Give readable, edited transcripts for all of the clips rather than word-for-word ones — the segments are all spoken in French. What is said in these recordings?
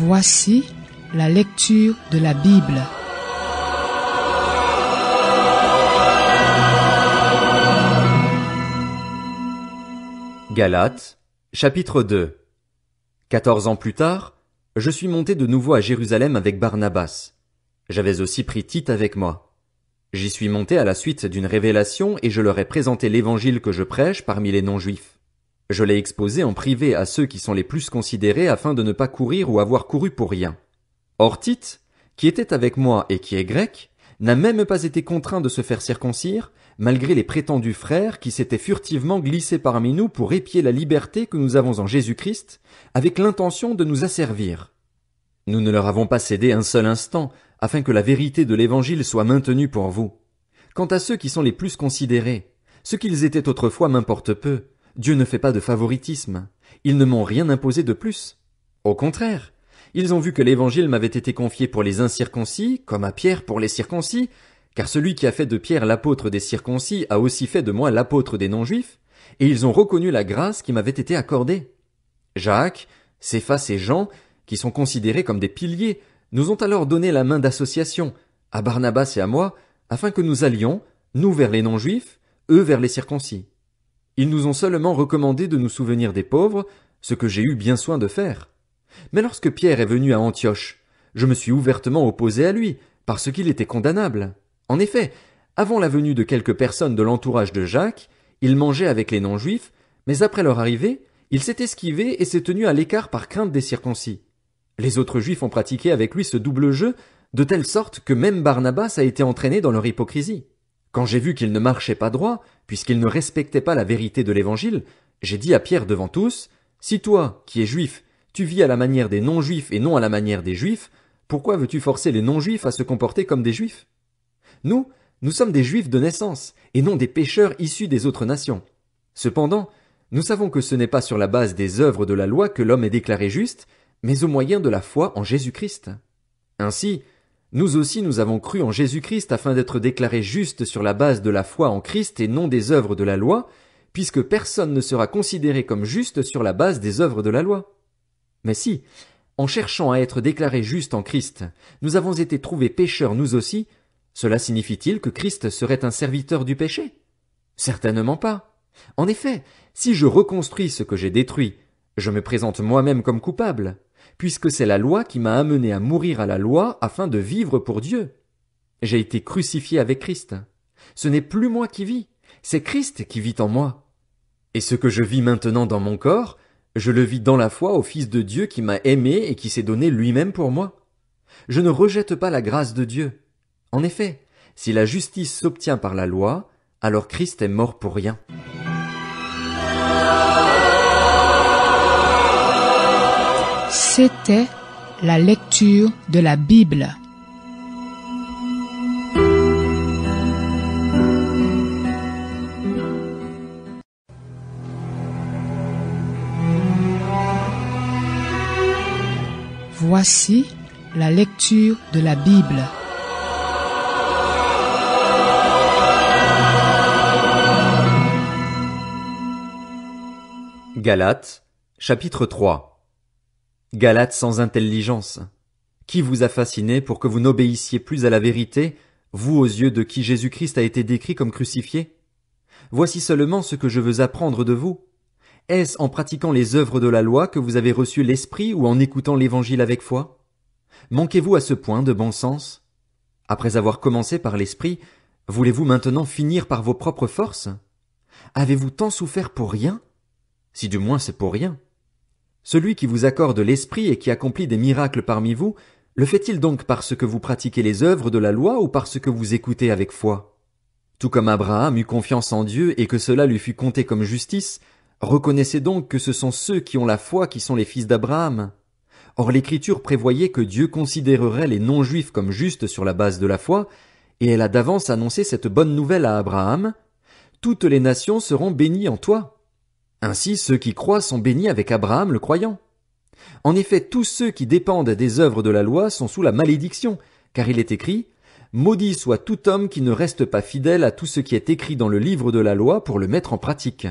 Voici la lecture de la Bible. Galates, chapitre 2. 14 ans plus tard, je suis monté de nouveau à Jérusalem avec Barnabas. J'avais aussi pris Tite avec moi. J'y suis monté à la suite d'une révélation et je leur ai présenté l'évangile que je prêche parmi les non-juifs. Je l'ai exposé en privé à ceux qui sont les plus considérés afin de ne pas courir ou avoir couru pour rien. Or Tite, qui était avec moi et qui est grec, n'a même pas été contraint de se faire circoncire, malgré les prétendus frères qui s'étaient furtivement glissés parmi nous pour épier la liberté que nous avons en Jésus-Christ, avec l'intention de nous asservir. Nous ne leur avons pas cédé un seul instant, afin que la vérité de l'Évangile soit maintenue pour vous. Quant à ceux qui sont les plus considérés, ce qu'ils étaient autrefois m'importe peu. Dieu ne fait pas de favoritisme. Ils ne m'ont rien imposé de plus. Au contraire, ils ont vu que l'Évangile m'avait été confié pour les incirconcis, comme à Pierre pour les circoncis, car celui qui a fait de Pierre l'apôtre des circoncis a aussi fait de moi l'apôtre des non-juifs, et ils ont reconnu la grâce qui m'avait été accordée. Jacques, Céphas et Jean, qui sont considérés comme des piliers, nous ont alors donné la main d'association, à Barnabas et à moi, afin que nous allions, nous vers les non-juifs, eux vers les circoncis. Ils nous ont seulement recommandé de nous souvenir des pauvres, ce que j'ai eu bien soin de faire. Mais lorsque Pierre est venu à Antioche, je me suis ouvertement opposé à lui, parce qu'il était condamnable. En effet, avant la venue de quelques personnes de l'entourage de Jacques, il mangeait avec les non-juifs, mais après leur arrivée, il s'est esquivé et s'est tenu à l'écart par crainte des circoncis. Les autres juifs ont pratiqué avec lui ce double jeu, de telle sorte que même Barnabas a été entraîné dans leur hypocrisie. Quand j'ai vu qu'il ne marchait pas droit, puisqu'il ne respectait pas la vérité de l'Évangile, j'ai dit à Pierre devant tous, « Si toi, qui es juif, tu vis à la manière des non-juifs et non à la manière des juifs, pourquoi veux-tu forcer les non-juifs à se comporter comme des juifs? Nous sommes des juifs de naissance, et non des pécheurs issus des autres nations. Cependant, nous savons que ce n'est pas sur la base des œuvres de la loi que l'homme est déclaré juste, mais au moyen de la foi en Jésus-Christ. Ainsi, nous aussi nous avons cru en Jésus-Christ afin d'être déclarés justes sur la base de la foi en Christ et non des œuvres de la loi, puisque personne ne sera considéré comme juste sur la base des œuvres de la loi. Mais si, en cherchant à être déclarés justes en Christ, nous avons été trouvés pécheurs nous aussi, cela signifie-t-il que Christ serait un serviteur du péché? Certainement pas. En effet, si je reconstruis ce que j'ai détruit, je me présente moi-même comme coupable, puisque c'est la loi qui m'a amené à mourir à la loi afin de vivre pour Dieu. J'ai été crucifié avec Christ. Ce n'est plus moi qui vis, c'est Christ qui vit en moi. Et ce que je vis maintenant dans mon corps, je le vis dans la foi au Fils de Dieu qui m'a aimé et qui s'est donné lui-même pour moi. Je ne rejette pas la grâce de Dieu. En effet, si la justice s'obtient par la loi, alors Christ est mort pour rien. C'était la lecture de la Bible. Voici la lecture de la Bible. Galates, chapitre 3. Galates sans intelligence. Qui vous a fasciné pour que vous n'obéissiez plus à la vérité, vous aux yeux de qui Jésus-Christ a été décrit comme crucifié? Voici seulement ce que je veux apprendre de vous. Est-ce en pratiquant les œuvres de la loi que vous avez reçu l'Esprit ou en écoutant l'Évangile avec foi? Manquez-vous à ce point de bon sens? Après avoir commencé par l'Esprit, voulez-vous maintenant finir par vos propres forces? Avez-vous tant souffert pour rien? Si du moins c'est pour rien. Celui qui vous accorde l'Esprit et qui accomplit des miracles parmi vous, le fait-il donc parce que vous pratiquez les œuvres de la loi ou parce que vous écoutez avec foi? Tout comme Abraham eut confiance en Dieu et que cela lui fut compté comme justice, reconnaissez donc que ce sont ceux qui ont la foi qui sont les fils d'Abraham. Or l'Écriture prévoyait que Dieu considérerait les non-juifs comme justes sur la base de la foi, et elle a d'avance annoncé cette bonne nouvelle à Abraham. Toutes les nations seront bénies en toi. Ainsi, ceux qui croient sont bénis avec Abraham le croyant. En effet, tous ceux qui dépendent des œuvres de la loi sont sous la malédiction, car il est écrit « Maudit soit tout homme qui ne reste pas fidèle à tout ce qui est écrit dans le livre de la loi pour le mettre en pratique. »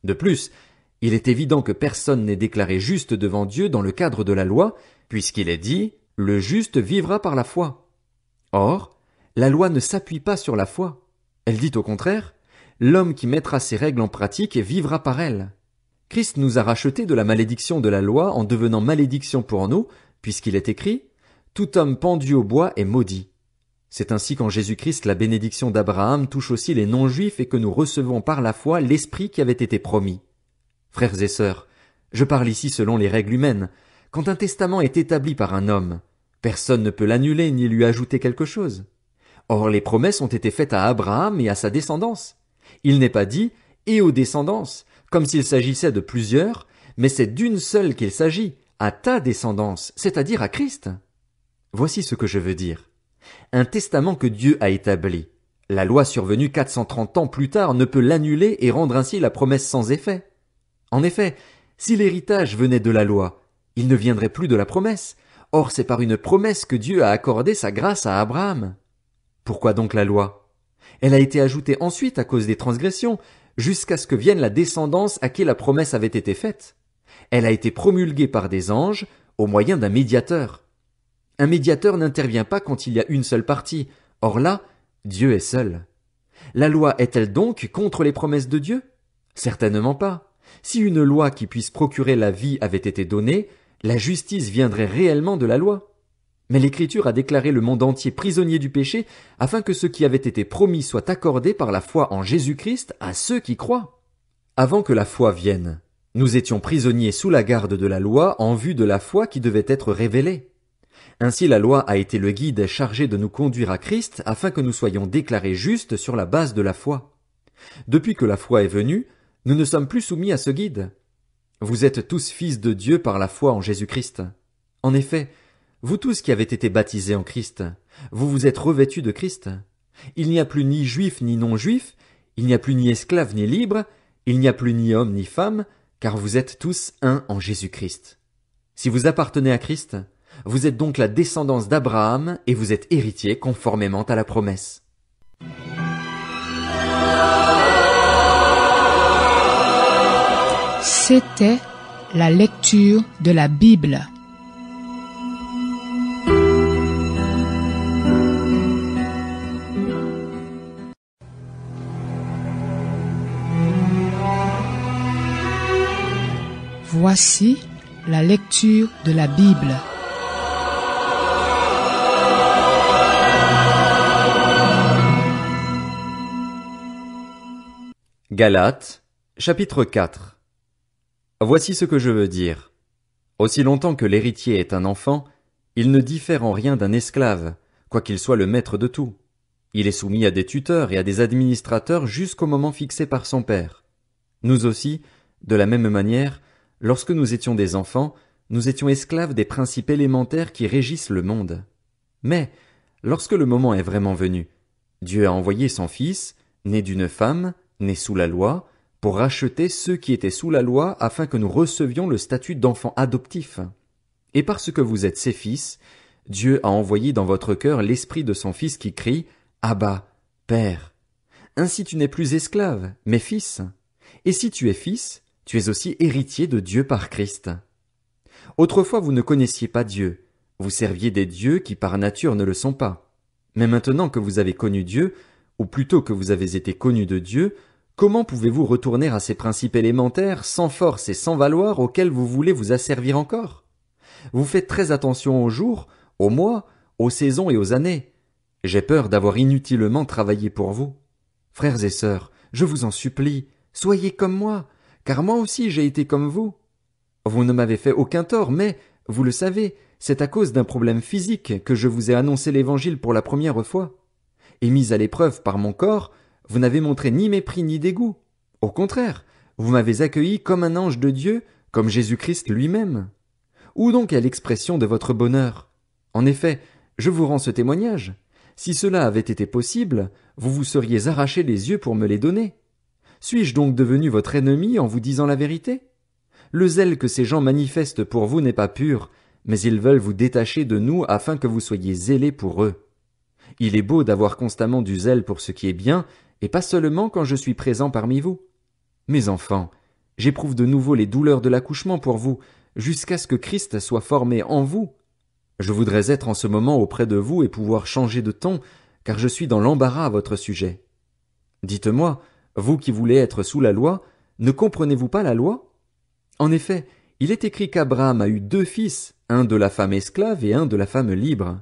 De plus, il est évident que personne n'est déclaré juste devant Dieu dans le cadre de la loi, puisqu'il est dit, le juste vivra par la foi. Or, la loi ne s'appuie pas sur la foi. Elle dit au contraire, l'homme qui mettra ces règles en pratique vivra par elles. Christ nous a rachetés de la malédiction de la loi en devenant malédiction pour nous, puisqu'il est écrit, tout homme pendu au bois est maudit. C'est ainsi qu'en Jésus-Christ la bénédiction d'Abraham touche aussi les non-juifs et que nous recevons par la foi l'Esprit qui avait été promis. Frères et sœurs, je parle ici selon les règles humaines. Quand un testament est établi par un homme, personne ne peut l'annuler ni lui ajouter quelque chose. Or les promesses ont été faites à Abraham et à sa descendance. Il n'est pas dit « et aux descendances », comme s'il s'agissait de plusieurs, mais c'est d'une seule qu'il s'agit, à ta descendance, c'est-à-dire à Christ. Voici ce que je veux dire. Un testament que Dieu a établi. La loi survenue 430 ans plus tard ne peut l'annuler et rendre ainsi la promesse sans effet. En effet, si l'héritage venait de la loi, il ne viendrait plus de la promesse. Or c'est par une promesse que Dieu a accordé sa grâce à Abraham. Pourquoi donc la loi? Elle a été ajoutée ensuite à cause des transgressions, jusqu'à ce que vienne la descendance à qui la promesse avait été faite. Elle a été promulguée par des anges au moyen d'un médiateur. Un médiateur n'intervient pas quand il y a une seule partie. Or là, Dieu est seul. La loi est-elle donc contre les promesses de Dieu? Certainement pas. Si une loi qui puisse procurer la vie avait été donnée, la justice viendrait réellement de la loi. Mais l'Écriture a déclaré le monde entier prisonnier du péché afin que ce qui avait été promis soit accordé par la foi en Jésus-Christ à ceux qui croient. Avant que la foi vienne, nous étions prisonniers sous la garde de la loi en vue de la foi qui devait être révélée. Ainsi la loi a été le guide chargé de nous conduire à Christ afin que nous soyons déclarés justes sur la base de la foi. Depuis que la foi est venue, nous ne sommes plus soumis à ce guide. Vous êtes tous fils de Dieu par la foi en Jésus-Christ. En effet, vous tous qui avez été baptisés en Christ, vous vous êtes revêtus de Christ. Il n'y a plus ni juif ni non-juif, il n'y a plus ni esclave ni libre, il n'y a plus ni homme ni femme, car vous êtes tous un en Jésus-Christ. Si vous appartenez à Christ, vous êtes donc la descendance d'Abraham et vous êtes héritiers conformément à la promesse. C'était la lecture de la Bible. Voici la lecture de la Bible. Galates, chapitre 4. Voici ce que je veux dire. Aussi longtemps que l'héritier est un enfant, il ne diffère en rien d'un esclave, quoiqu'il soit le maître de tout. Il est soumis à des tuteurs et à des administrateurs jusqu'au moment fixé par son père. Nous aussi, de la même manière, lorsque nous étions des enfants, nous étions esclaves des principes élémentaires qui régissent le monde. Mais, lorsque le moment est vraiment venu, Dieu a envoyé son Fils, né d'une femme, né sous la loi, pour racheter ceux qui étaient sous la loi afin que nous recevions le statut d'enfants adoptifs. Et parce que vous êtes ses fils, Dieu a envoyé dans votre cœur l'esprit de son Fils qui crie « Abba, Père ». Ainsi tu n'es plus esclave, mais fils. Et si tu es fils, tu es aussi héritier de Dieu par Christ. Autrefois vous ne connaissiez pas Dieu, vous serviez des dieux qui par nature ne le sont pas. Mais maintenant que vous avez connu Dieu, ou plutôt que vous avez été connus de Dieu, comment pouvez-vous retourner à ces principes élémentaires sans force et sans valoir auxquels vous voulez vous asservir encore? Vous faites très attention aux jours, aux mois, aux saisons et aux années. J'ai peur d'avoir inutilement travaillé pour vous. Frères et sœurs, je vous en supplie, soyez comme moi, car moi aussi j'ai été comme vous. Vous ne m'avez fait aucun tort, mais, vous le savez, c'est à cause d'un problème physique que je vous ai annoncé l'Évangile pour la première fois. Et mis à l'épreuve par mon corps, vous n'avez montré ni mépris ni dégoût. Au contraire, vous m'avez accueilli comme un ange de Dieu, comme Jésus-Christ lui-même. Où donc est l'expression de votre bonheur? En effet, je vous rends ce témoignage. Si cela avait été possible, vous vous seriez arraché les yeux pour me les donner. Suis-je donc devenu votre ennemi en vous disant la vérité? Le zèle que ces gens manifestent pour vous n'est pas pur, mais ils veulent vous détacher de nous afin que vous soyez zélés pour eux. Il est beau d'avoir constamment du zèle pour ce qui est bien, et pas seulement quand je suis présent parmi vous. Mes enfants, j'éprouve de nouveau les douleurs de l'accouchement pour vous, jusqu'à ce que Christ soit formé en vous. Je voudrais être en ce moment auprès de vous et pouvoir changer de ton, car je suis dans l'embarras à votre sujet. Dites-moi, vous qui voulez être sous la loi, ne comprenez-vous pas la loi? En effet, il est écrit qu'Abraham a eu 2 fils, un de la femme esclave et un de la femme libre.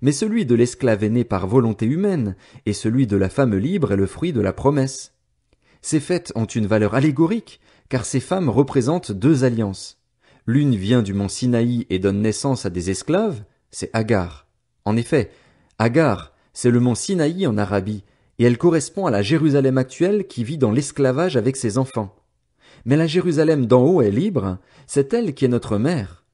Mais celui de l'esclave est né par volonté humaine, et celui de la femme libre est le fruit de la promesse. Ces fêtes ont une valeur allégorique, car ces femmes représentent 2 alliances. L'une vient du mont Sinaï et donne naissance à des esclaves, c'est Agar. En effet, Agar, c'est le mont Sinaï en Arabie, et elle correspond à la Jérusalem actuelle qui vit dans l'esclavage avec ses enfants. Mais la Jérusalem d'en haut est libre, c'est elle qui est notre mère.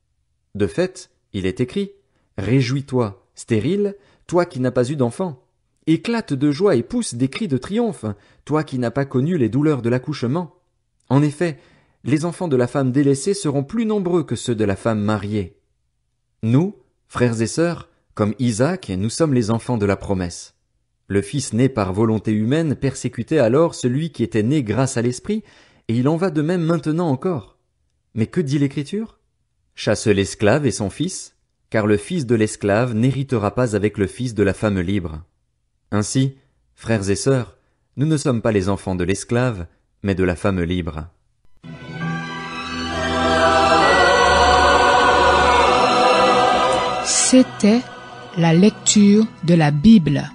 De fait, il est écrit, « Réjouis-toi, stérile, toi qui n'as pas eu d'enfant. Éclate de joie et pousse des cris de triomphe, toi qui n'as pas connu les douleurs de l'accouchement. En effet, les enfants de la femme délaissée seront plus nombreux que ceux de la femme mariée. » Nous, frères et sœurs, comme Isaac, nous sommes les enfants de la promesse. Le fils né par volonté humaine persécutait alors celui qui était né grâce à l'Esprit, et il en va de même maintenant encore. Mais que dit l'Écriture? Chasse l'esclave et son fils, car le fils de l'esclave n'héritera pas avec le fils de la femme libre. Ainsi, frères et sœurs, nous ne sommes pas les enfants de l'esclave, mais de la femme libre. C'était la lecture de la Bible.